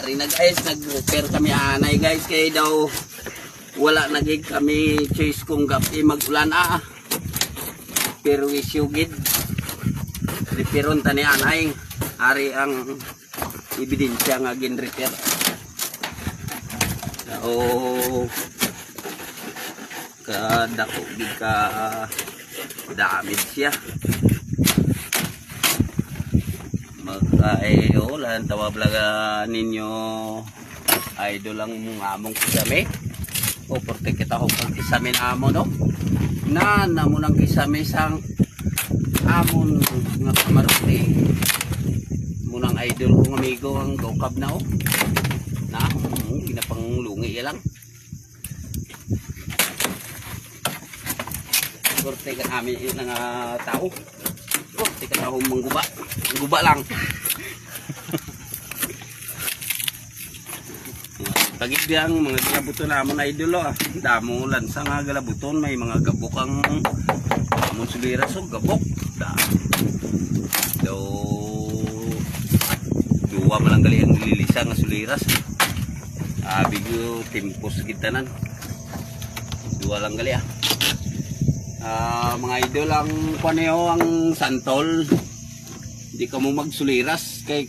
Ari na guys, nag-repair kami anay guys. Kaya daw wala nagig kami choice kung gabi mag-ulan pero isyugid. Repairon tani anay. Ari ang ebidensya nga gin-repair. So, kadako big ka damage siya. Lan tawablaga ninyo idol lang among kisame o porte kita ho pag kisame na amo no na namo nang kisame sang amon nga kamaruti munang idol kong amigo ang gokab na o na ginapanglungi lang porte ka namin yung tao porte ka tao mangguba lang. Tagit biyang mga galabuton namon idol damo lansa nga galabuton may mga gabok ang amon suliras o gabok do duwa man lang gali ang lilisa nga suliras bigo timpos gitanan duwa lang gali mga idol ang paneho ang santol di ka mo magsuliras kay